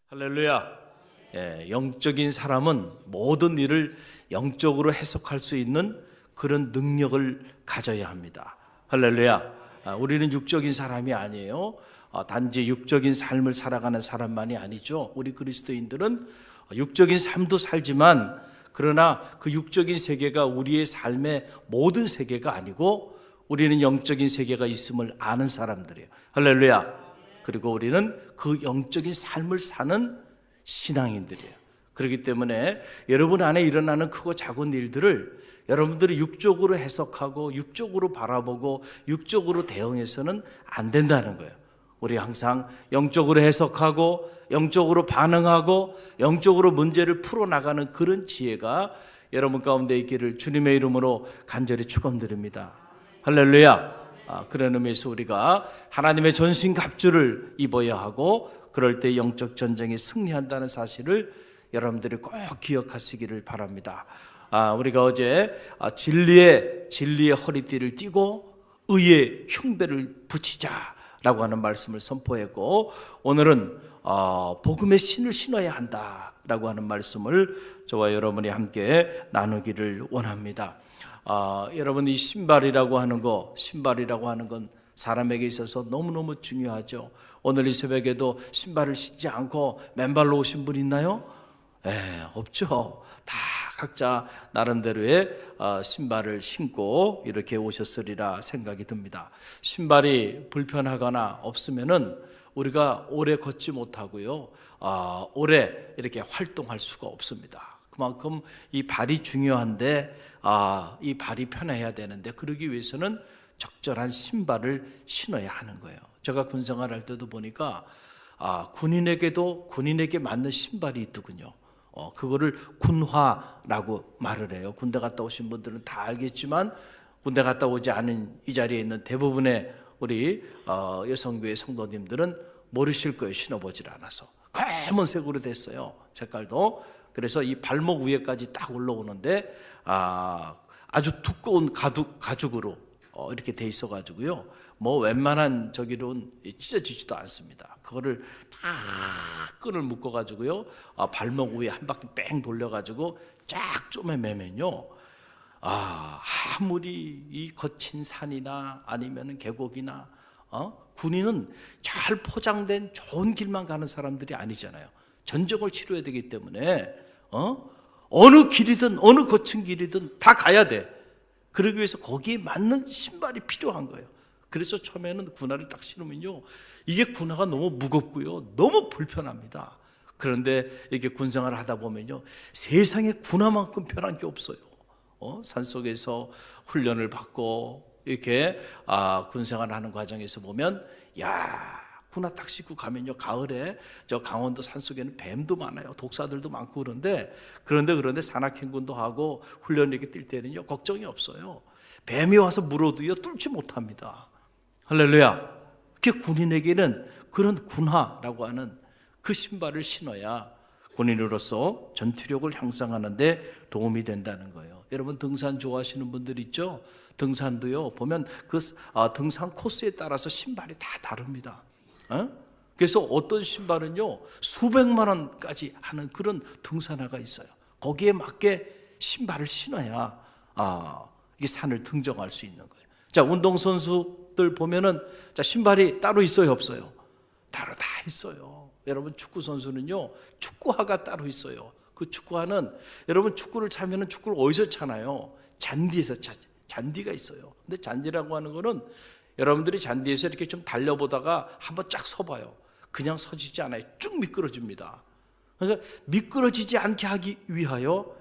할렐루야. 영적인 사람은 모든 일을 영적으로 해석할 수 있는 그런 능력을 가져야 합니다. 할렐루야. 우리는 육적인 사람이 아니에요. 단지 육적인 삶을 살아가는 사람만이 아니죠. 우리 그리스도인들은 육적인 삶도 살지만 그러나 그 육적인 세계가 우리의 삶의 모든 세계가 아니고 우리는 영적인 세계가 있음을 아는 사람들이에요. 할렐루야. 그리고 우리는 그 영적인 삶을 사는 신앙인들이에요. 그렇기 때문에 여러분 안에 일어나는 크고 작은 일들을 여러분들이 육적으로 해석하고 육적으로 바라보고 육적으로 대응해서는 안 된다는 거예요. 우리 항상 영적으로 해석하고 영적으로 반응하고 영적으로 문제를 풀어나가는 그런 지혜가 여러분 가운데 있기를 주님의 이름으로 간절히 축원드립니다. 할렐루야. 그런 의미에서 우리가 하나님의 전신갑주를 입어야 하고 그럴 때 영적 전쟁에 승리한다는 사실을 여러분들이 꼭 기억하시기를 바랍니다. 우리가 어제 진리의 허리띠를 띠고 의의 흉배를 붙이자라고 하는 말씀을 선포했고 오늘은 복음의 신을 신어야 한다라고 하는 말씀을 저와 여러분이 함께 나누기를 원합니다. 여러분 이 신발이라고 하는 건 사람에게 있어서 너무너무 중요하죠. 오늘 이 새벽에도 신발을 신지 않고 맨발로 오신 분 있나요? 없죠. 다 각자 나름대로의 신발을 신고 이렇게 오셨으리라 생각이 듭니다. 신발이 불편하거나 없으면은 우리가 오래 걷지 못하고요. 오래 이렇게 활동할 수가 없습니다. 그만큼 이 발이 중요한데 이 발이 편해야 되는데 그러기 위해서는 적절한 신발을 신어야 하는 거예요. 제가 군생활할 때도 보니까 군인에게 맞는 신발이 있더군요. 그거를 군화라고 말을 해요. 군대 갔다 오신 분들은 다 알겠지만 군대 갔다 오지 않은 이 자리에 있는 대부분의 우리 여성교회 성도님들은 모르실 거예요. 신어보질 않아서. 검은색으로 됐어요. 색깔도. 그래서 이 발목 위에까지 딱 올라오는데 아주 두꺼운 가죽으로 이렇게 돼 있어가지고요. 뭐 웬만한 저기로는 찢어지지도 않습니다. 그거를 딱 끈을 묶어가지고요. 발목 위에 한 바퀴 뺑 돌려가지고 쫙 쪼매매면요. 아무리 이 거친 산이나 아니면 계곡이나 군인은 잘 포장된 좋은 길만 가는 사람들이 아니잖아요. 전적을 치러야 되기 때문에 어느 길이든 어느 거친 길이든 다 가야 돼. 그러기 위해서 거기에 맞는 신발이 필요한 거예요. 그래서 처음에는 군화를 딱 신으면요, 이게 군화가 너무 무겁고요, 너무 불편합니다. 그런데 이렇게 군생활을 하다 보면요, 세상에 군화만큼 편한 게 없어요. 산속에서 훈련을 받고 이렇게 군생활을 하는 과정에서 보면 군화 딱 신고 가면요, 가을에 저 강원도 산속에는 뱀도 많아요. 독사들도 많고 그런데 산악행군도 하고 훈련 이렇게 뛸 때는요, 걱정이 없어요. 뱀이 와서 물어도요, 뚫지 못합니다. 할렐루야. 그 군인에게는 그런 군화라고 하는 그 신발을 신어야 군인으로서 전투력을 향상하는 데 도움이 된다는 거예요. 여러분 등산 좋아하시는 분들 있죠? 등산도요, 보면 그 등산 코스에 따라서 신발이 다 다릅니다. 그래서 어떤 신발은요, 수백만 원까지 하는 그런 등산화가 있어요. 거기에 맞게 신발을 신어야 이 산을 등정할 수 있는 거예요. 자, 운동선수들 보면은 신발이 따로 있어요, 없어요? 따로 다 있어요. 여러분 축구 선수는요, 축구화가 따로 있어요. 그 축구화는 여러분 축구를 차면은 축구를 어디서 차나요? 잔디에서 차죠. 잔디가 있어요. 근데 잔디라고 하는 거는 여러분들이 잔디에서 이렇게 좀 달려보다가 한번 쫙 서봐요. 그냥 서지지 않아요. 쭉 미끄러집니다. 그러니까 미끄러지지 않게 하기 위하여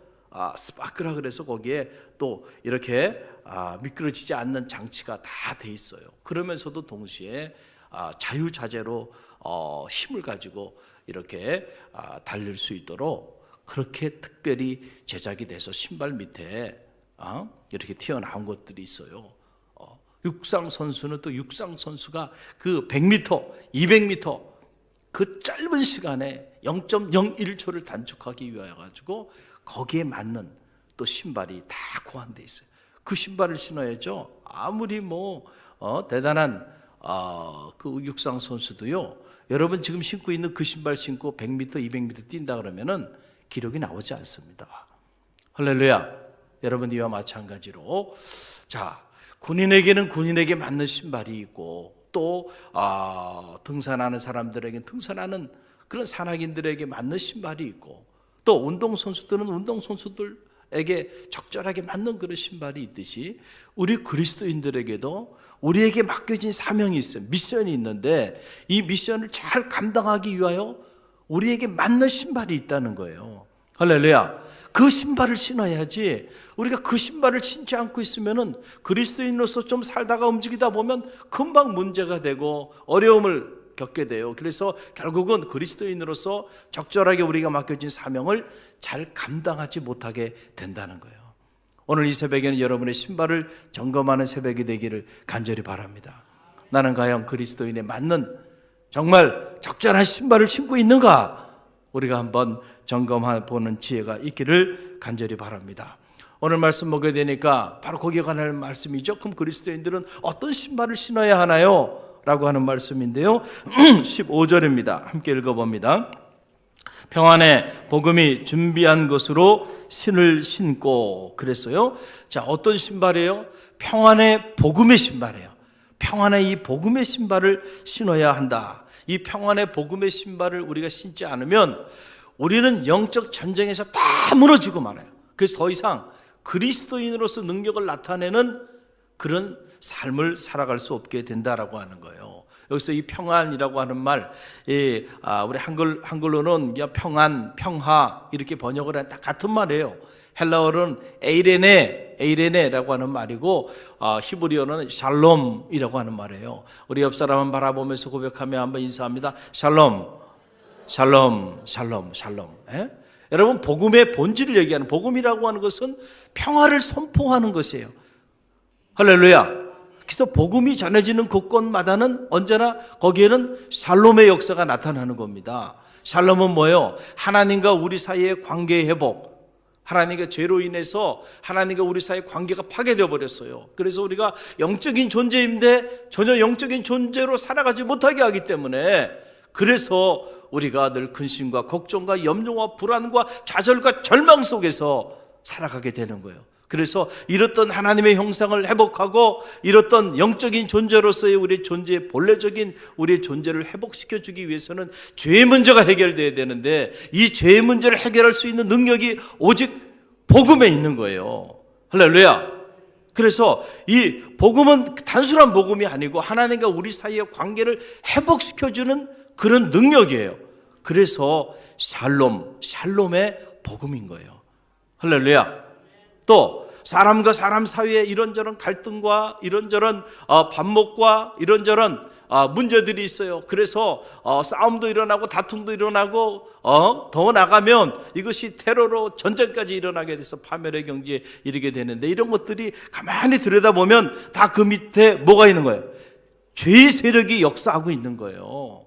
스파크라 그래서 거기에 또 이렇게 미끄러지지 않는 장치가 다 돼 있어요. 그러면서도 동시에 자유자재로 힘을 가지고 이렇게 달릴 수 있도록 그렇게 특별히 제작이 돼서 신발 밑에 이렇게 튀어나온 것들이 있어요. 육상 선수는 또 육상 선수가 그 100m, 200m 그 짧은 시간에 0.01초를 단축하기 위하여 가지고 거기에 맞는 또 신발이 다 고안돼 있어요. 그 신발을 신어야죠. 아무리 대단한 그 육상 선수도요, 여러분 지금 신고 있는 그 신발 신고 100m, 200m 뛴다 그러면은 기록이 나오지 않습니다. 할렐루야. 여러분 이와 마찬가지로 자, 군인에게는 군인에게 맞는 신발이 있고 또 등산하는 사람들에게 등산하는 그런 산악인들에게 맞는 신발이 있고 또 운동선수들은 운동선수들에게 적절하게 맞는 그런 신발이 있듯이 우리 그리스도인들에게도 우리에게 맡겨진 사명이 있어요. 미션이 있는데 이 미션을 잘 감당하기 위하여 우리에게 맞는 신발이 있다는 거예요. 할렐루야. 그 신발을 신어야지 우리가 그 신발을 신지 않고 있으면은 그리스도인으로서 좀 살다가 움직이다 보면 금방 문제가 되고 어려움을 겪게 돼요. 그래서 결국은 그리스도인으로서 적절하게 우리가 맡겨진 사명을 잘 감당하지 못하게 된다는 거예요. 오늘 이 새벽에는 여러분의 신발을 점검하는 새벽이 되기를 간절히 바랍니다. 나는 과연 그리스도인에 맞는 정말 적절한 신발을 신고 있는가? 우리가 한번 점검해 보는 지혜가 있기를 간절히 바랍니다. 오늘 말씀 보게 되니까 바로 거기에 관한 말씀이죠. 그럼 그리스도인들은 어떤 신발을 신어야 하나요? 라고 하는 말씀인데요. 15절입니다. 함께 읽어봅니다. 평안의 복음이 준비한 것으로 신을 신고 그랬어요. 자, 어떤 신발이에요? 평안의 복음의 신발이에요. 평안의 이 복음의 신발을 신어야 한다. 이 평안의 복음의 신발을 우리가 신지 않으면 우리는 영적 전쟁에서 다 무너지고 말아요. 그래서 더 이상 그리스도인으로서 능력을 나타내는 그런 삶을 살아갈 수 없게 된다라고 하는 거예요. 여기서 이 평안이라고 하는 말, 우리 한글로는 그냥 평안, 평화 이렇게 번역을 하는 딱 같은 말이에요. 헬라어로는 에이레네라고 하는 말이고 히브리어는 샬롬이라고 하는 말이에요. 우리 옆 사람을 바라보면서 고백하며 한번 인사합니다. 샬롬, 샬롬, 샬롬, 샬롬. 여러분 복음의 본질을 얘기하는 복음이라고 하는 것은 평화를 선포하는 것이에요. 할렐루야. 그래서 복음이 전해지는 곳곳마다는 언제나 거기에는 샬롬의 역사가 나타나는 겁니다. 샬롬은 뭐예요? 하나님과 우리 사이의 관계 회복. 하나님과 죄로 인해서 하나님과 우리 사이의 관계가 파괴되어 버렸어요. 그래서 우리가 영적인 존재인데 전혀 영적인 존재로 살아가지 못하게 하기 때문에 그래서 우리가 늘 근심과 걱정과 염려와 불안과 좌절과 절망 속에서 살아가게 되는 거예요. 그래서 이렇던 하나님의 형상을 회복하고 이렇던 영적인 존재로서의 우리의 존재의 본래적인 우리의 존재를 회복시켜주기 위해서는 죄의 문제가 해결돼야 되는데 이 죄의 문제를 해결할 수 있는 능력이 오직 복음에 있는 거예요. 할렐루야. 그래서 이 복음은 단순한 복음이 아니고 하나님과 우리 사이의 관계를 회복시켜주는 그런 능력이에요. 그래서 샬롬의 복음인 거예요. 할렐루야. 또 사람과 사람 사이에 이런저런 갈등과 이런저런 반목과 이런저런 문제들이 있어요. 그래서 싸움도 일어나고 다툼도 일어나고 더 나가면 이것이 테러로 전쟁까지 일어나게 돼서 파멸의 경지에 이르게 되는데 이런 것들이 가만히 들여다보면 다 그 밑에 뭐가 있는 거예요? 죄의 세력이 역사하고 있는 거예요.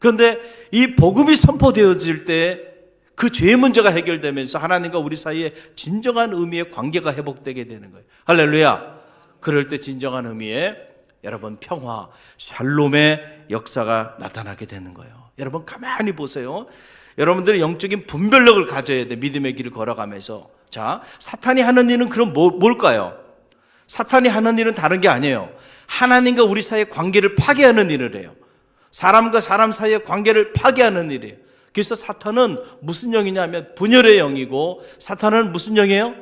그런데 이 복음이 선포되어질 때 그 죄의 문제가 해결되면서 하나님과 우리 사이에 진정한 의미의 관계가 회복되게 되는 거예요. 할렐루야. 그럴 때 진정한 의미의 여러분 평화, 샬롬의 역사가 나타나게 되는 거예요. 여러분 가만히 보세요. 여러분들이 영적인 분별력을 가져야 돼. 믿음의 길을 걸어가면서. 자, 사탄이 하는 일은 그럼 뭘까요? 사탄이 하는 일은 다른 게 아니에요. 하나님과 우리 사이의 관계를 파괴하는 일을 해요. 사람과 사람 사이의 관계를 파괴하는 일이에요. 그래서 사탄은 무슨 영이냐면 분열의 영이고 사탄은 무슨 영이에요?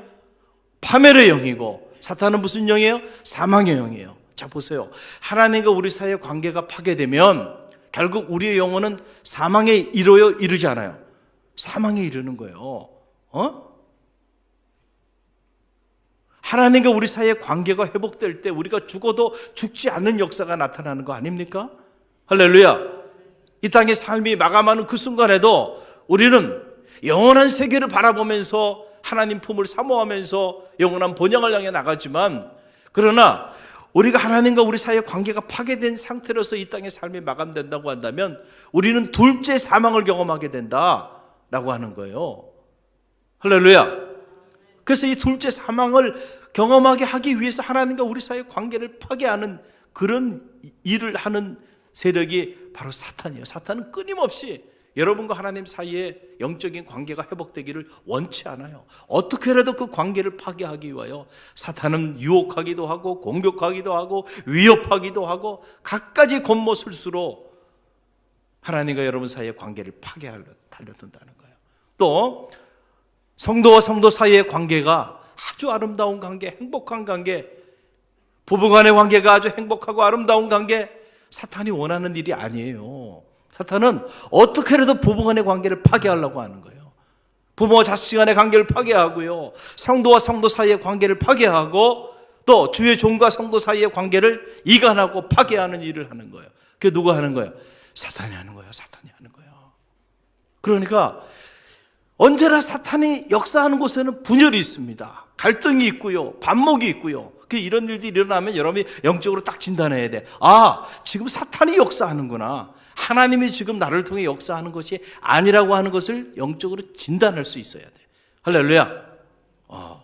파멸의 영이고 사탄은 무슨 영이에요? 사망의 영이에요. 자 보세요. 하나님과 우리 사이의 관계가 파괴되면 결국 우리의 영혼은 사망에 이르지 않아요. 사망에 이르는 거예요. 하나님과 우리 사이의 관계가 회복될 때 우리가 죽어도 죽지 않는 역사가 나타나는 거 아닙니까? 할렐루야. 이 땅의 삶이 마감하는 그 순간에도 우리는 영원한 세계를 바라보면서 하나님 품을 사모하면서 영원한 본향을 향해 나가지만 그러나 우리가 하나님과 우리 사이의 관계가 파괴된 상태로서 이 땅의 삶이 마감된다고 한다면 우리는 둘째 사망을 경험하게 된다라고 하는 거예요. 할렐루야. 그래서 이 둘째 사망을 경험하게 하기 위해서 하나님과 우리 사이의 관계를 파괴하는 그런 일을 하는 세력이 바로 사탄이에요. 사탄은 끊임없이 여러분과 하나님 사이에 영적인 관계가 회복되기를 원치 않아요. 어떻게라도 그 관계를 파괴하기 위하여 사탄은 유혹하기도 하고 공격하기도 하고 위협하기도 하고 갖가지 곤모술수로 하나님과 여러분 사이의 관계를 파괴하려 달려든다는 거예요. 또 성도와 성도 사이의 관계가 아주 아름다운 관계, 행복한 관계, 부부간의 관계가 아주 행복하고 아름다운 관계, 사탄이 원하는 일이 아니에요. 사탄은 어떻게라도 부부간의 관계를 파괴하려고 하는 거예요. 부모와 자식 간의 관계를 파괴하고요, 성도와 성도 사이의 관계를 파괴하고, 또 주의 종과 성도 사이의 관계를 이간하고 파괴하는 일을 하는 거예요. 그게 누가 하는 거예요? 사탄이 하는 거예요. 사탄이 하는 거예요. 그러니까 언제나 사탄이 역사하는 곳에는 분열이 있습니다. 갈등이 있고요, 반목이 있고요. 이런 일들이 일어나면 여러분이 영적으로 딱 진단해야 돼. 아, 지금 사탄이 역사하는구나. 하나님이 지금 나를 통해 역사하는 것이 아니라고 하는 것을 영적으로 진단할 수 있어야 돼. 할렐루야.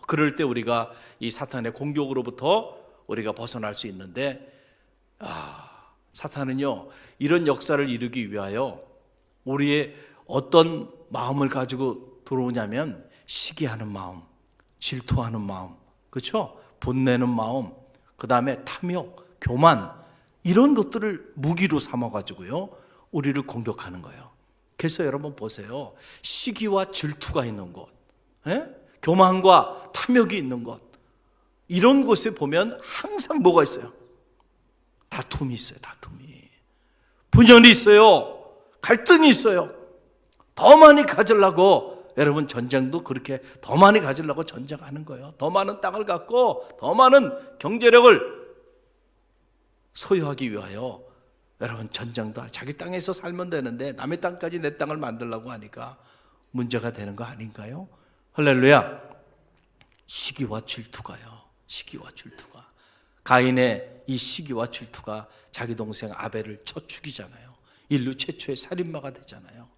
그럴 때 우리가 이 사탄의 공격으로부터 우리가 벗어날 수 있는데, 사탄은요, 이런 역사를 이루기 위하여 우리의 어떤 마음을 가지고 들어오냐면 시기하는 마음, 질투하는 마음, 그렇죠? 본내는 마음, 그 다음에 탐욕, 교만, 이런 것들을 무기로 삼아가지고요, 우리를 공격하는 거예요. 그래서 여러분 보세요. 시기와 질투가 있는 곳, 교만과 탐욕이 있는 곳, 이런 곳에 보면 항상 뭐가 있어요? 다툼이 있어요. 다툼이. 분열이 있어요. 갈등이 있어요. 더 많이 가지려고, 여러분 전쟁도 그렇게 더 많이 가지려고 전쟁하는 거예요. 더 많은 땅을 갖고 더 많은 경제력을 소유하기 위하여 여러분 전쟁도 자기 땅에서 살면 되는데 남의 땅까지 내 땅을 만들려고 하니까 문제가 되는 거 아닌가요? 할렐루야. 시기와 질투가요. 시기와 질투가. 가인의 이 시기와 질투가 자기 동생 아벨을 쳐 죽이잖아요. 인류 최초의 살인마가 되잖아요.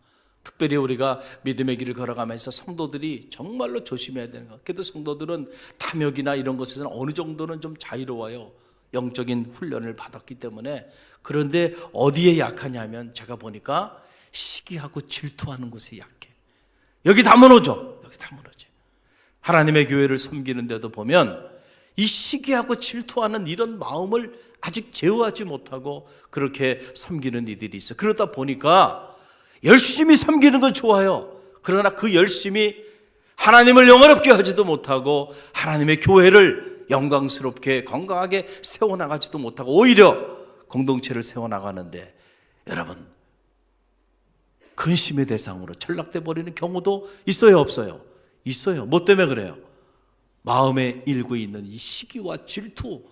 특별히 우리가 믿음의 길을 걸어가면서 성도들이 정말로 조심해야 되는 것. 그래도 성도들은 탐욕이나 이런 것에서는 어느 정도는 좀 자유로워요. 영적인 훈련을 받았기 때문에. 그런데 어디에 약하냐면 제가 보니까 시기하고 질투하는 곳에 약해. 여기 다 무너져. 여기 다 무너져. 하나님의 교회를 섬기는데도 보면 이 시기하고 질투하는 이런 마음을 아직 제어하지 못하고 그렇게 섬기는 이들이 있어요. 그러다 보니까 열심히 섬기는 건 좋아요. 그러나 그 열심이 하나님을 영화롭게 하지도 못하고 하나님의 교회를 영광스럽게 건강하게 세워나가지도 못하고 오히려 공동체를 세워나가는데, 여러분 근심의 대상으로 전락돼 버리는 경우도 있어요, 없어요? 있어요. 뭐 때문에 그래요? 마음에 일고 있는 이 시기와 질투,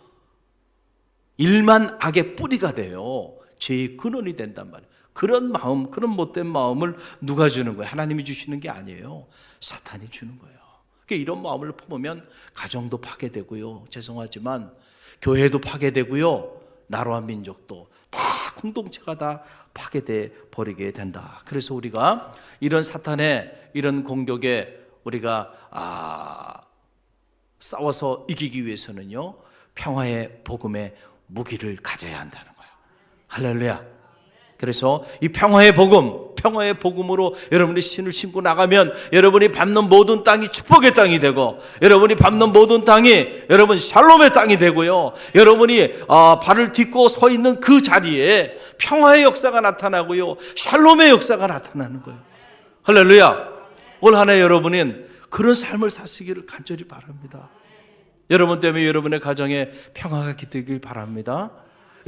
일만 악의 뿌리가 돼요. 죄의 근원이 된단 말이에요. 그런 마음, 그런 못된 마음을 누가 주는 거예요? 하나님이 주시는 게 아니에요. 사탄이 주는 거예요. 그러니까 이런 마음을 품으면 가정도 파괴되고요, 죄송하지만 교회도 파괴되고요, 나라와 민족도 다, 공동체가 다 파괴돼 버리게 된다. 그래서 우리가 이런 사탄의 이런 공격에 우리가 싸워서 이기기 위해서는요, 평화의 복음의 무기를 가져야 한다는 거예요. 할렐루야. 그래서 이 평화의 복음으로 여러분이 신을 신고 나가면 여러분이 밟는 모든 땅이 축복의 땅이 되고, 여러분이 밟는 모든 땅이 여러분 샬롬의 땅이 되고요, 여러분이 발을 딛고 서 있는 그 자리에 평화의 역사가 나타나고요, 샬롬의 역사가 나타나는 거예요. 할렐루야. 올 한 해 여러분은 그런 삶을 사시기를 간절히 바랍니다. 여러분 때문에 여러분의 가정에 평화가 깃들길 바랍니다.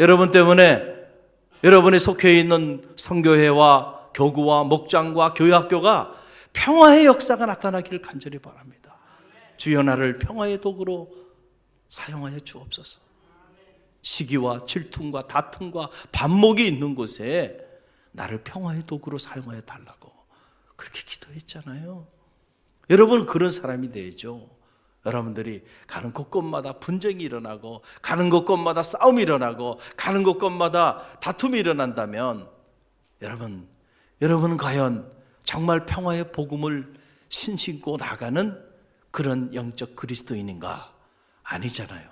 여러분 때문에 여러분이 속해 있는 선교회와 교구와 목장과 교회학교가 평화의 역사가 나타나기를 간절히 바랍니다. 주여 나를 평화의 도구로 사용하여 주옵소서. 시기와 질투와 다툼과 반목이 있는 곳에 나를 평화의 도구로 사용하여 달라고 그렇게 기도했잖아요. 여러분 그런 사람이 되죠. 여러분들이 가는 곳곳마다 분쟁이 일어나고, 가는 곳곳마다 싸움이 일어나고, 가는 곳곳마다 다툼이 일어난다면 여러분은 과연 정말 평화의 복음을 신신고 나가는 그런 영적 그리스도인인가? 아니잖아요.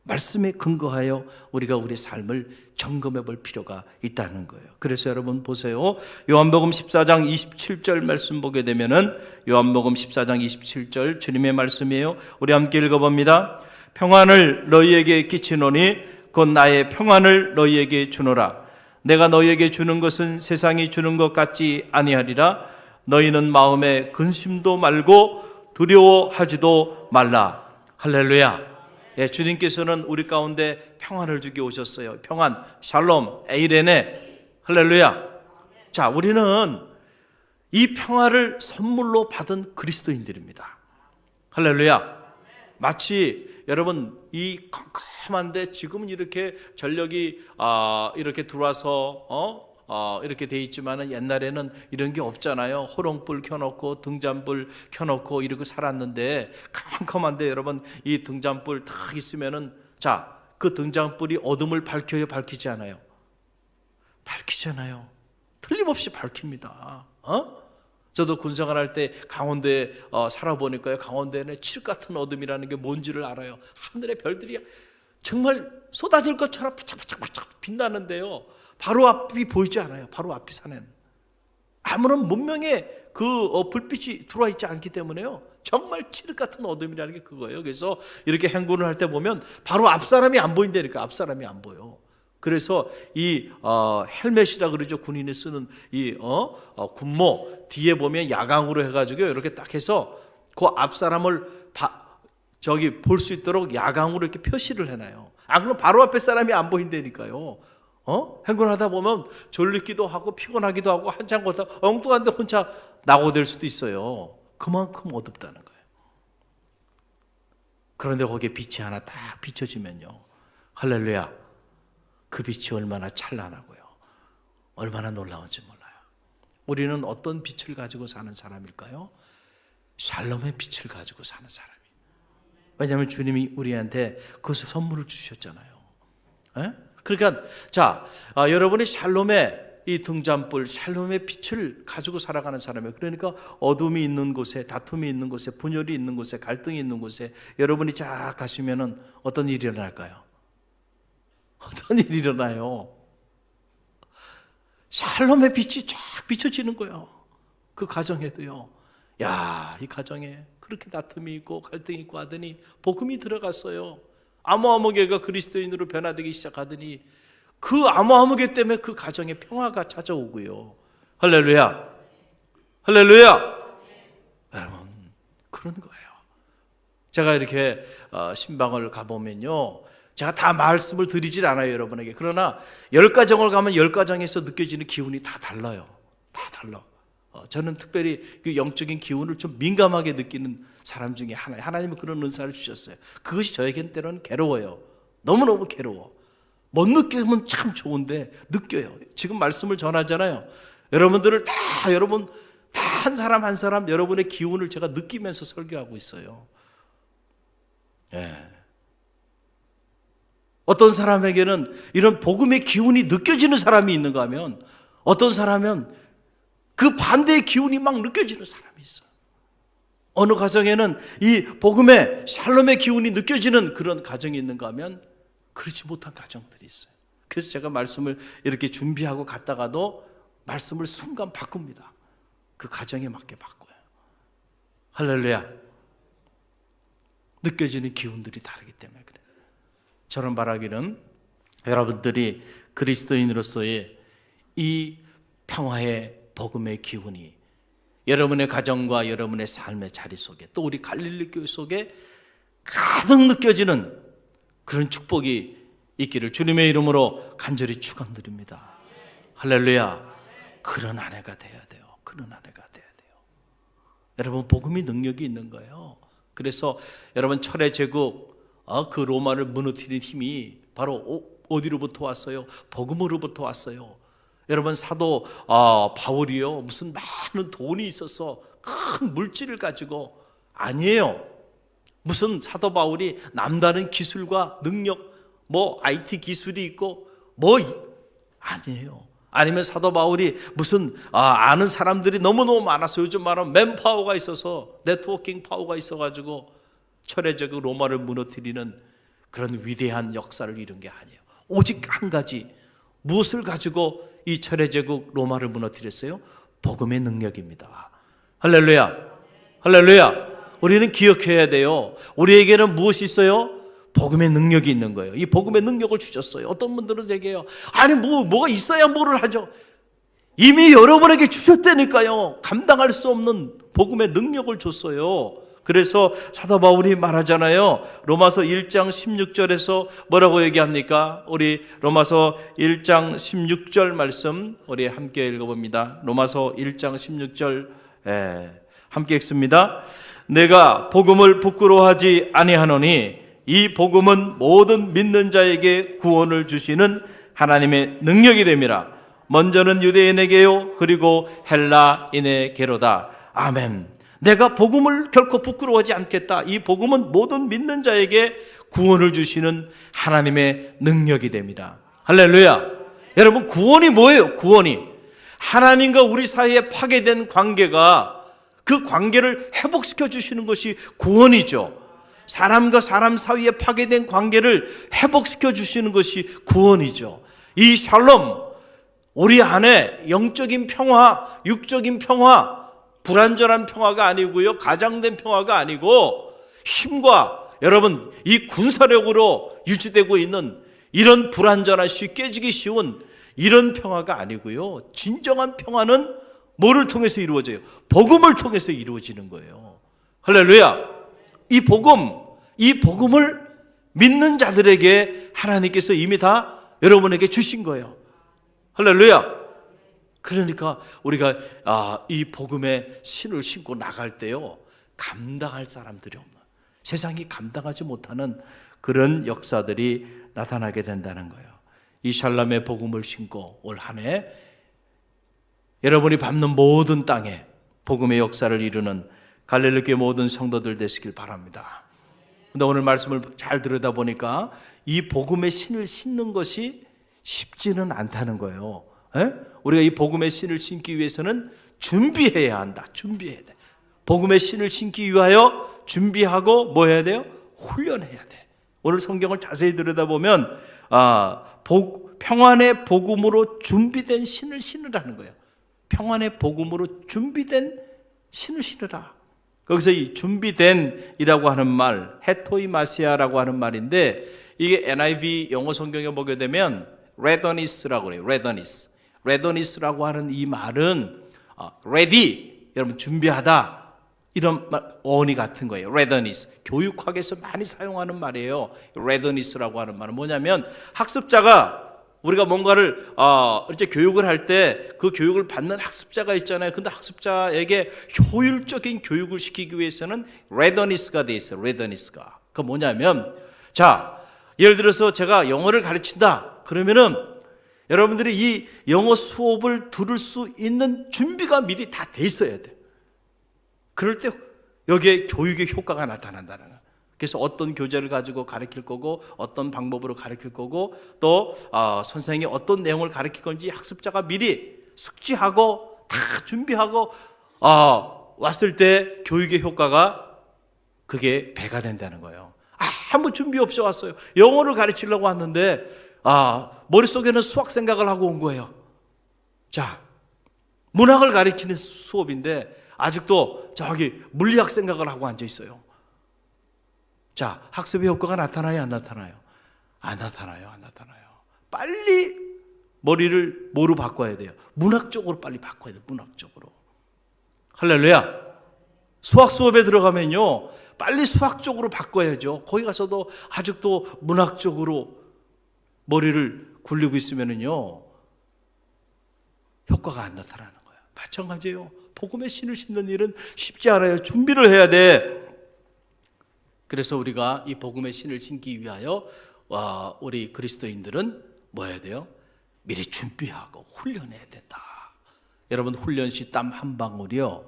말씀에 근거하여 우리가 우리 삶을 점검해 볼 필요가 있다는 거예요. 그래서 여러분 보세요. 요한복음 14장 27절 말씀 보게 되면은 요한복음 14장 27절 주님의 말씀이에요. 우리 함께 읽어봅니다. 평안을 너희에게 끼치노니 곧 나의 평안을 너희에게 주노라. 내가 너희에게 주는 것은 세상이 주는 것 같지 아니하리라. 너희는 마음에 근심도 말고 두려워하지도 말라. 할렐루야. 예, 주님께서는 우리 가운데 평안을 주게 오셨어요. 평안, 샬롬, 에이레네, 할렐루야. 자, 우리는 이 평화를 선물로 받은 그리스도인들입니다. 할렐루야. 마치 여러분 이 컴컴한데 지금은 이렇게 전력이 이렇게 들어와서 이렇게 돼 있지만은 옛날에는 이런 게 없잖아요. 호롱불 켜놓고 등잔불 켜놓고 이러고 살았는데 컴컴한데 여러분 이 등잔불 딱 있으면은 자, 그 등잔불이 어둠을 밝혀요, 밝히지 않아요? 밝히잖아요. 틀림없이 밝힙니다. 저도 군생활할 때 강원도에 살아보니까요. 강원도에는 칠 같은 어둠이라는 게 뭔지를 알아요. 하늘의 별들이 정말 쏟아질 것처럼 바짝바짝 빛나는데요. 바로 앞이 보이지 않아요. 바로 앞이 산에는. 아무런 문명의 그 불빛이 들어와 있지 않기 때문에요. 정말 칠흑 같은 어둠이라는 게 그거예요. 그래서 이렇게 행군을 할 때 보면 바로 앞 사람이 안 보인다니까. 앞 사람이 안 보여. 그래서 이 헬멧이라 그러죠. 군인이 쓰는 이 군모 뒤에 보면 야광으로 해가지고 이렇게 딱 해서 그 앞 사람을 볼 수 있도록 야광으로 이렇게 표시를 해놔요. 그럼 바로 앞에 사람이 안 보인다니까요. 행군하다 보면 졸리기도 하고 피곤하기도 하고 한참 걷다 엉뚱한데 혼자 낙오될 수도 있어요. 그만큼 어둡다는 거예요. 그런데 거기에 빛이 하나 딱 비춰지면요. 할렐루야. 그 빛이 얼마나 찬란하고요. 얼마나 놀라운지 몰라요. 우리는 어떤 빛을 가지고 사는 사람일까요? 샬롬의 빛을 가지고 사는 사람이에요. 왜냐하면 주님이 우리한테 그 선물을 주셨잖아요. 에? 그러니까 자, 여러분이 샬롬의 이 등잔불, 샬롬의 빛을 가지고 살아가는 사람이에요. 그러니까 어둠이 있는 곳에, 다툼이 있는 곳에, 분열이 있는 곳에, 갈등이 있는 곳에 여러분이 쫙 가시면은 어떤 일이 일어날까요? 어떤 일이 일어나요? 샬롬의 빛이 쫙 비춰지는 거예요. 그 가정에도요. 야, 이 가정에 그렇게 다툼이 있고 갈등이 있고 하더니 복음이 들어갔어요. 아모아모개가 그리스도인으로 변화되기 시작하더니 그 아모아모개 때문에 그 가정에 평화가 찾아오고요. 할렐루야. 할렐루야. 여러분, 그런 거예요. 제가 이렇게 신방을 가보면요. 제가 다 말씀을 드리질 않아요, 여러분에게. 그러나 10가정을 가면 10가정에서 느껴지는 기운이 다 달라요. 다 달라. 저는 특별히 그 영적인 기운을 좀 민감하게 느끼는 사람 중에 하나예요. 하나님은 그런 은사를 주셨어요. 그것이 저에게는 때로는 괴로워요. 너무너무 괴로워. 못 느끼면 참 좋은데 느껴요. 지금 말씀을 전하잖아요. 여러분들을 다 여러분 다 한 사람 한 사람 여러분의 기운을 제가 느끼면서 설교하고 있어요. 예. 어떤 사람에게는 이런 복음의 기운이 느껴지는 사람이 있는가 하면 어떤 사람은 그 반대의 기운이 막 느껴지는 사람이 있어요. 어느 가정에는 이 복음의 샬롬의 기운이 느껴지는 그런 가정이 있는가 하면 그렇지 못한 가정들이 있어요. 그래서 제가 말씀을 이렇게 준비하고 갔다가도 말씀을 순간 바꿉니다. 그 가정에 맞게 바꿔요. 할렐루야. 느껴지는 기운들이 다르기 때문에 그래요. 저는 바라기는 여러분들이 그리스도인으로서의 이 평화의 복음의 기운이 여러분의 가정과 여러분의 삶의 자리 속에 또 우리 갈릴리 교회 속에 가득 느껴지는 그런 축복이 있기를 주님의 이름으로 간절히 축원드립니다. 할렐루야. 그런 아내가 돼야 돼요. 그런 아내가 돼야 돼요. 여러분 복음이 능력이 있는 거예요. 그래서 여러분 철의 제국 그 로마를 무너뜨린 힘이 바로 어디로부터 왔어요? 복음으로부터 왔어요. 여러분 사도 바울이요 무슨 많은 돈이 있어서 큰 물질을 가지고 아니에요. 무슨 사도 바울이 남다른 기술과 능력 뭐 IT 기술이 있고 뭐 아니에요. 아니면 사도 바울이 무슨 아는 사람들이 너무너무 많아서 요즘 말하면 맨파워가 있어서 네트워킹 파워가 있어가지고 철회적 로마를 무너뜨리는 그런 위대한 역사를 이룬 게 아니에요. 오직 한 가지, 무엇을 가지고 이 철해제국 로마를 무너뜨렸어요? 복음의 능력입니다. 할렐루야, 할렐루야. 우리는 기억해야 돼요. 우리에게는 무엇이 있어요? 복음의 능력이 있는 거예요. 이 복음의 능력을 주셨어요. 어떤 분들은 얘기해요. 아니 뭐가 있어야 뭐를 하죠. 이미 여러분에게 주셨다니까요. 감당할 수 없는 복음의 능력을 줬어요. 그래서 사도 바울이 말하잖아요. 로마서 1장 16절에서 뭐라고 얘기합니까? 우리 로마서 1장 16절 말씀 우리 함께 읽어봅니다. 로마서 1장 16절 함께 읽습니다. 내가 복음을 부끄러워하지 아니하노니 이 복음은 모든 믿는 자에게 구원을 주시는 하나님의 능력이 됨이라. 먼저는 유대인에게요 그리고 헬라인에게로다. 아멘. 내가 복음을 결코 부끄러워하지 않겠다. 이 복음은 모든 믿는 자에게 구원을 주시는 하나님의 능력이 됩니다. 할렐루야. 여러분, 구원이 뭐예요? 구원이 하나님과 우리 사이에 파괴된 관계가, 그 관계를 회복시켜 주시는 것이 구원이죠. 사람과 사람 사이에 파괴된 관계를 회복시켜 주시는 것이 구원이죠. 이 샬롬, 우리 안에 영적인 평화, 육적인 평화, 불완전한 평화가 아니고요, 가장된 평화가 아니고 힘과 여러분 이 군사력으로 유지되고 있는 이런 불완전한 깨지기 쉬운 이런 평화가 아니고요, 진정한 평화는 뭐를 통해서 이루어져요? 복음을 통해서 이루어지는 거예요. 할렐루야. 이 복음을 믿는 자들에게 하나님께서 이미 다 여러분에게 주신 거예요. 할렐루야. 그러니까 우리가 이 복음의 신을 신고 나갈 때요, 감당할 사람들이 없는, 세상이 감당하지 못하는 그런 역사들이 나타나게 된다는 거예요. 이 샬롬의 복음을 신고 올 한 해 여러분이 밟는 모든 땅에 복음의 역사를 이루는 갈릴리교회 모든 성도들 되시길 바랍니다. 근데 오늘 말씀을 잘 들여다보니까 이 복음의 신을 신는 것이 쉽지는 않다는 거예요. 우리가 이 복음의 신을 신기 위해서는 준비해야 한다. 준비해야 돼. 복음의 신을 신기 위하여 준비하고 뭐 해야 돼요? 훈련해야 돼. 오늘 성경을 자세히 들여다보면 평안의 복음으로 준비된 신을 신으라는 거예요. 평안의 복음으로 준비된 신을 신으라. 거기서 이 준비된이라고 하는 말, 헤토이마시아라고 하는 말인데, 이게 NIV 영어 성경에 보게 되면 레더니스라고 그래요. 레더니스라고 하는 이 말은 ready, 여러분 준비하다, 이런 어원이 같은 거예요. 레더니스. 교육학에서 많이 사용하는 말이에요. 레더니스라고 하는 말은 뭐냐면, 학습자가 우리가 뭔가를 이제 교육을 할 때 그 교육을 받는 학습자가 있잖아요. 근데 학습자에게 효율적인 교육을 시키기 위해서는 레더니스가 돼 있어요. 레더니스가. 그 뭐냐면, 자, 예를 들어서 제가 영어를 가르친다. 그러면은 여러분들이 이 영어 수업을 들을 수 있는 준비가 미리 다 돼 있어야 돼. 그럴 때 여기에 교육의 효과가 나타난다는 거예요. 그래서 어떤 교재를 가지고 가르칠 거고, 어떤 방법으로 가르칠 거고, 또 선생님이 어떤 내용을 가르칠 건지 학습자가 미리 숙지하고 다 준비하고 왔을 때 교육의 효과가 그게 배가 된다는 거예요. 아무 준비 없이 왔어요. 영어를 가르치려고 왔는데 머릿속에는 수학 생각을 하고 온 거예요. 자, 문학을 가르치는 수업인데 아직도 저기 물리학 생각을 하고 앉아 있어요. 자, 학습의 효과가 나타나요, 안 나타나요? 안 나타나요. 빨리 머리를 뭐로 바꿔야 돼요? 문학적으로 빨리 바꿔야 돼요. 문학적으로. 할렐루야. 수학 수업에 들어가면요, 빨리 수학적으로 바꿔야죠. 거기 가서도 아직도 문학적으로 머리를 굴리고 있으면요, 효과가 안 나타나는 거예요. 마찬가지예요. 복음의 신을 신는 일은 쉽지 않아요. 준비를 해야 돼. 그래서 우리가 이 복음의 신을 신기 위하여 우리 그리스도인들은 뭐 해야 돼요? 미리 준비하고 훈련해야 된다. 여러분, 훈련 시 땀 한 방울이요,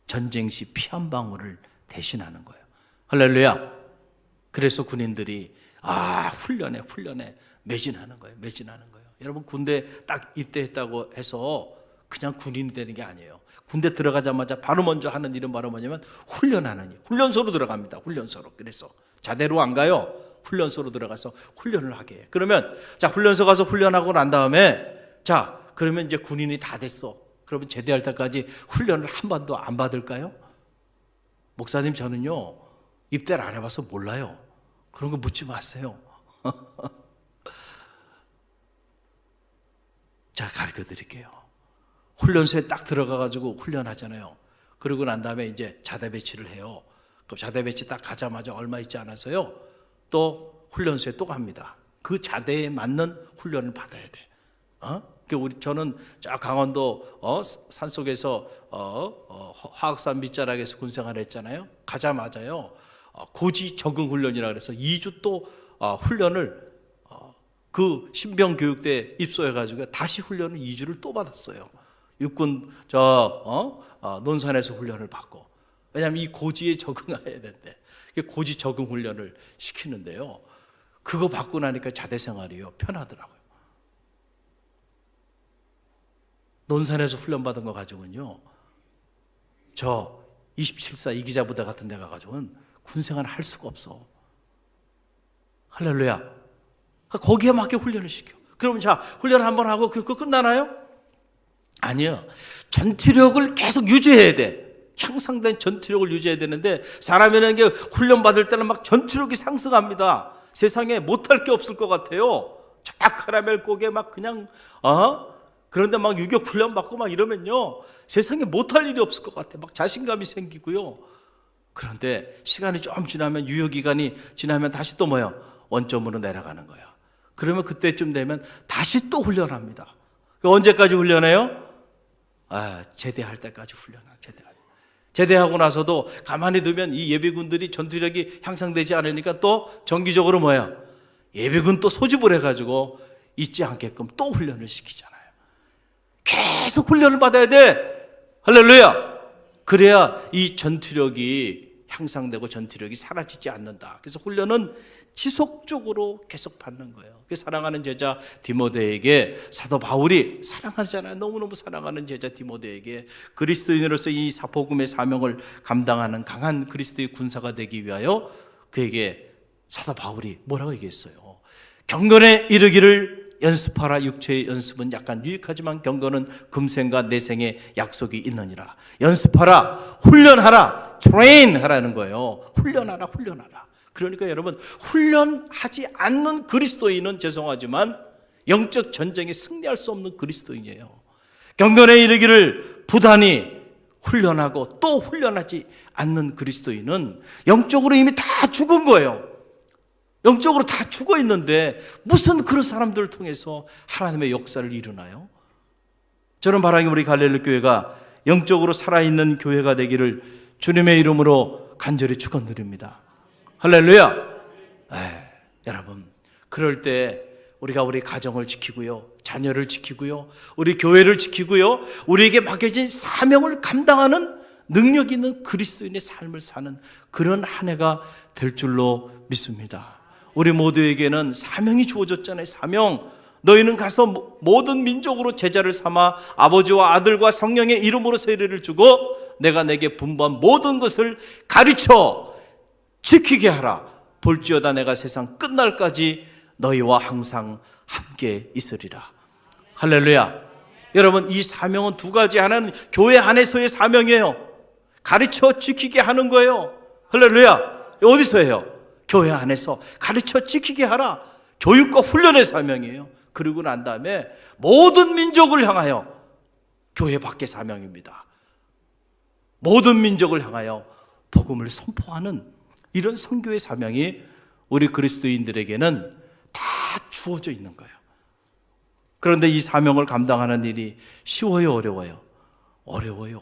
전쟁 시 피 한 방울을 대신하는 거예요. 할렐루야. 그래서 군인들이 훈련해 매진하는 거예요. 여러분, 군대 딱 입대했다고 해서 그냥 군인이 되는 게 아니에요. 군대 들어가자마자 바로 먼저 하는 일은 바로 뭐냐면 훈련하는 일. 훈련소로 들어갑니다. 훈련소로. 그래서 자대로 안 가요. 훈련소로 들어가서 훈련을 하게 해. 그러면 자, 훈련소 가서 훈련하고 난 다음에 자, 그러면 이제 군인이 다 됐어. 그러면 제대할 때까지 훈련을 한 번도 안 받을까요? 목사님, 저는요 입대를 안 해봐서 몰라요. 그런 거 묻지 마세요. 자, 가르쳐 드릴게요. 훈련소에 딱 들어가가지고 훈련하잖아요. 그러고 난 다음에 이제 자대 배치를 해요. 그럼 자대 배치 딱 가자마자 얼마 있지 않아서요, 또 훈련소에 또 갑니다. 그 자대에 맞는 훈련을 받아야 돼. 저는 저 강원도 산속에서 화학산 밑자락에서 군생활을 했잖아요. 가자마자요 고지 적응 훈련이라 그래서 2주 또 훈련을 그 신병교육대 입소해가지고 다시 훈련을 2주를 또 받았어요. 육군 논산에서 훈련을 받고. 왜냐하면 이 고지에 적응해야 된대. 고지 적응 훈련을 시키는데요, 그거 받고 나니까 자대 생활이요 편하더라고요. 논산에서 훈련받은 거 가지고는요, 저 27사 이기자부대 같은 데 가가지고는 군생활 할 수가 없어. 할렐루야. 거기에 맞게 훈련을 시켜. 그러면 자, 훈련 한번 하고 그거 끝나나요? 아니요. 전투력을 계속 유지해야 돼. 향상된 전투력을 유지해야 되는데, 사람이라는 게 훈련 받을 때는 막 전투력이 상승합니다. 세상에 못할 게 없을 것 같아요. 쫙 카라멜 고개 막 그냥 그런데 막 유격 훈련 받고 막 이러면요, 세상에 못할 일이 없을 것 같아. 막 자신감이 생기고요. 그런데 시간이 좀 지나면, 유효기간이 지나면 다시 또 원점으로 내려가는 거야. 그러면 그때쯤 되면 다시 또 훈련합니다. 언제까지 훈련해요? 제대할 때까지 훈련해요. 제대하고 나서도 가만히 두면 이 예비군들이 전투력이 향상되지 않으니까 또 정기적으로 예비군 또 소집을 해가지고 잊지 않게끔 또 훈련을 시키잖아요. 계속 훈련을 받아야 돼. 할렐루야. 그래야 이 전투력이 향상되고 전투력이 사라지지 않는다. 그래서 훈련은 지속적으로 계속 받는 거예요. 사랑하는 제자 디모데에게 사도 바울이 사랑하잖아요. 너무너무 사랑하는 제자 디모데에게 그리스도인으로서 이 복음의 사명을 감당하는 강한 그리스도의 군사가 되기 위하여 그에게 사도 바울이 뭐라고 얘기했어요? 경건에 이르기를 연습하라. 육체의 연습은 약간 유익하지만 경건은 금생과 내생의 약속이 있느니라. 연습하라, 훈련하라, 트레인 하라는 거예요. 훈련하라. 그러니까 여러분, 훈련하지 않는 그리스도인은 죄송하지만 영적 전쟁에 승리할 수 없는 그리스도인이에요. 경건에 이르기를 부단히 훈련하고 또 훈련하지 않는 그리스도인은 영적으로 이미 다 죽은 거예요. 영적으로 다 죽어 있는데 무슨 그런 사람들을 통해서 하나님의 역사를 이루나요? 저는 바라기 우리 갈릴리 교회가 영적으로 살아있는 교회가 되기를 주님의 이름으로 간절히 축원드립니다. 할렐루야. 여러분, 그럴 때 우리가 우리 가정을 지키고요, 자녀를 지키고요, 우리 교회를 지키고요, 우리에게 맡겨진 사명을 감당하는 능력 있는 그리스도인의 삶을 사는 그런 한 해가 될 줄로 믿습니다. 우리 모두에게는 사명이 주어졌잖아요. 사명. 너희는 가서 모든 민족으로 제자를 삼아 아버지와 아들과 성령의 이름으로 세례를 주고 내가 내게 분부한 모든 것을 가르쳐 지키게 하라. 볼지어다 내가 세상 끝날까지 너희와 항상 함께 있으리라. 할렐루야. 여러분, 이 사명은 두 가지. 하나는 교회 안에서의 사명이에요. 가르쳐 지키게 하는 거예요. 할렐루야. 어디서 해요? 교회 안에서 가르쳐 지키게 하라. 교육과 훈련의 사명이에요. 그리고 난 다음에 모든 민족을 향하여, 교회 밖의 사명입니다. 모든 민족을 향하여 복음을 선포하는 이런 선교의 사명이 우리 그리스도인들에게는 다 주어져 있는 거예요. 그런데 이 사명을 감당하는 일이 쉬워요, 어려워요? 어려워요.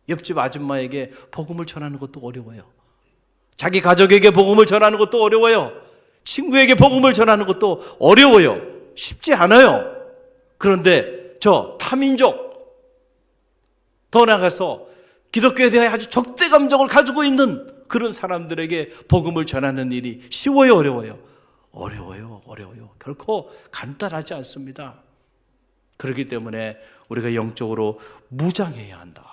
옆집 아줌마에게 복음을 전하는 것도 어려워요. 자기 가족에게 복음을 전하는 것도 어려워요. 친구에게 복음을 전하는 것도 어려워요. 쉽지 않아요. 그런데 저 타민족, 더 나아가서 기독교에 대해 아주 적대 감정을 가지고 있는 그런 사람들에게 복음을 전하는 일이 쉬워요, 어려워요? 어려워요. 결코 간단하지 않습니다. 그렇기 때문에 우리가 영적으로 무장해야 한다.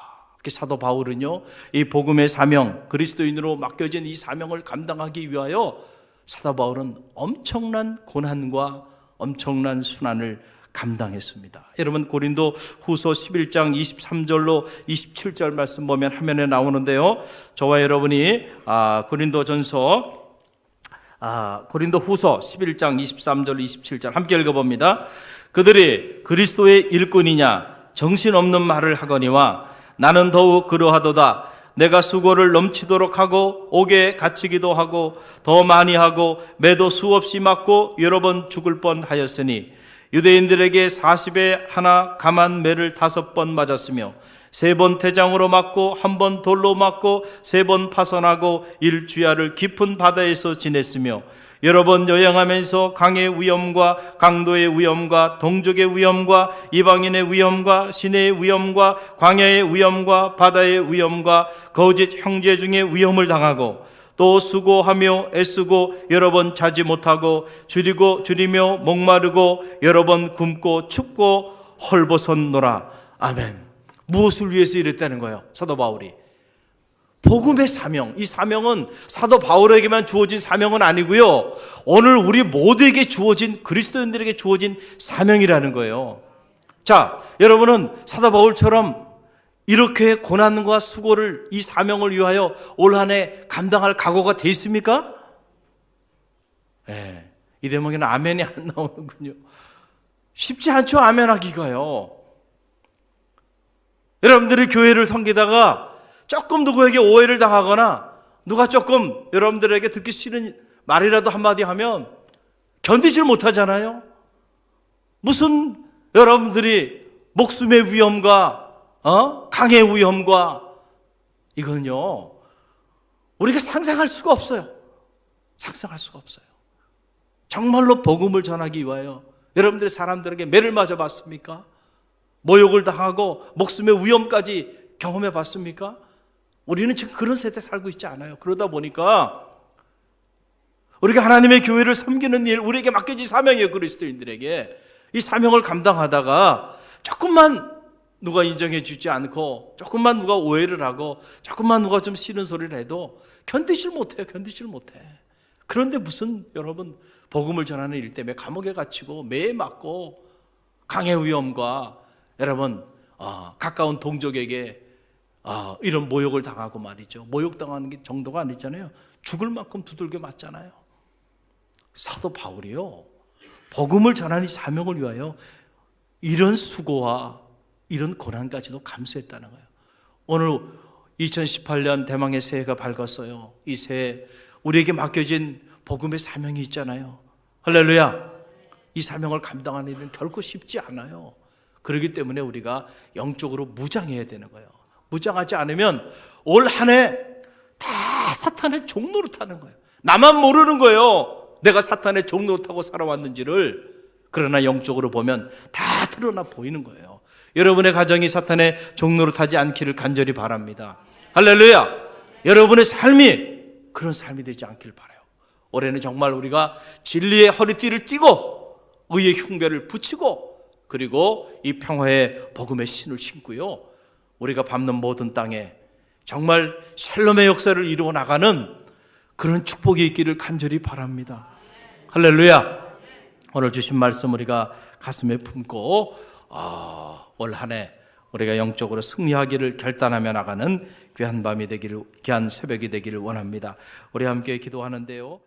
사도 바울은요, 이 복음의 사명, 그리스도인으로 맡겨진 이 사명을 감당하기 위하여 사도 바울은 엄청난 고난과 엄청난 순환을 감당했습니다. 여러분 고린도 후서 11장 23절로 27절 말씀 보면 화면에 나오는데요. 저와 여러분이 고린도 후서 11장 23절 27절 함께 읽어봅니다. 그들이 그리스도의 일꾼이냐 정신없는 말을 하거니와 나는 더욱 그러하도다. 내가 수고를 넘치도록 하고 옥에 갇히기도 하고 더 많이 하고 매도 수없이 맞고 여러 번 죽을 뻔하였으니 유대인들에게 40에 하나 감한 매를 5번 맞았으며 3번 태장으로 맞고 1번 돌로 맞고 3번 파선하고 일주야를 깊은 바다에서 지냈으며 여러 번 여행하면서 강의 위험과 강도의 위험과 동족의 위험과 이방인의 위험과 시내의 위험과 광야의 위험과 바다의 위험과 거짓 형제 중에 위험을 당하고 또 수고하며 애쓰고 여러 번 자지 못하고 줄이며 목마르고 여러 번 굶고 춥고 헐벗었노라. 아멘. 무엇을 위해서 이랬다는 거예요? 사도 바울이 복음의 사명, 이 사명은 사도 바울에게만 주어진 사명은 아니고요, 오늘 우리 모두에게 주어진, 그리스도인들에게 주어진 사명이라는 거예요. 자, 여러분은 사도 바울처럼 이렇게 고난과 수고를, 이 사명을 위하여 올 한 해 감당할 각오가 돼 있습니까? 네, 이 대목에는 아멘이 안 나오는군요. 쉽지 않죠, 아멘하기가요. 여러분들이 교회를 섬기다가 조금 누구에게 오해를 당하거나 누가 조금 여러분들에게 듣기 싫은 말이라도 한마디 하면 견디질 못하잖아요. 무슨 여러분들이 목숨의 위험과 강의 위험과, 이건요 우리가 상상할 수가 없어요. 상상할 수가 없어요. 정말로 복음을 전하기 위하여 여러분들이 사람들에게 매를 맞아 봤습니까? 모욕을 당하고 목숨의 위험까지 경험해 봤습니까? 우리는 지금 그런 세대에 살고 있지 않아요. 그러다 보니까 우리가 하나님의 교회를 섬기는 일, 우리에게 맡겨진 사명이에요. 그리스도인들에게 이 사명을 감당하다가 조금만 누가 인정해 주지 않고, 조금만 누가 오해를 하고, 조금만 누가 좀 싫은 소리를 해도 견디질 못해요. 견디질 못해. 그런데 무슨 여러분 복음을 전하는 일 때문에 감옥에 갇히고 매에 맞고 강의 위험과 여러분 가까운 동족에게 이런 모욕을 당하고 말이죠. 모욕당하는 게 정도가 아니잖아요. 죽을 만큼 두들겨 맞잖아요. 사도 바울이요, 복음을 전하는 사명을 위하여 이런 수고와 이런 고난까지도 감수했다는 거예요. 오늘 2018년 대망의 새해가 밝았어요. 이 새해 우리에게 맡겨진 복음의 사명이 있잖아요. 할렐루야. 이 사명을 감당하는 일은 결코 쉽지 않아요. 그렇기 때문에 우리가 영적으로 무장해야 되는 거예요. 무장하지 않으면 올 한 해 다 사탄의 종노릇하는 거예요. 나만 모르는 거예요, 내가 사탄의 종노릇하고 살아왔는지를. 그러나 영적으로 보면 다 드러나 보이는 거예요. 여러분의 가정이 사탄의 종노릇하지 않기를 간절히 바랍니다. 할렐루야. 여러분의 삶이 그런 삶이 되지 않기를 바라요. 올해는 정말 우리가 진리의 허리띠를 띠고 의의 흉배를 붙이고, 그리고 이 평화의 복음의 신을 신고요, 우리가 밟는 모든 땅에 정말 샬롬의 역사를 이루어 나가는 그런 축복이 있기를 간절히 바랍니다. 할렐루야. 오늘 주신 말씀 우리가 가슴에 품고 올 한 해 우리가 영적으로 승리하기를 결단하며 나가는 귀한 밤이 되기를, 귀한 새벽이 되기를 원합니다. 우리 함께 기도하는데요.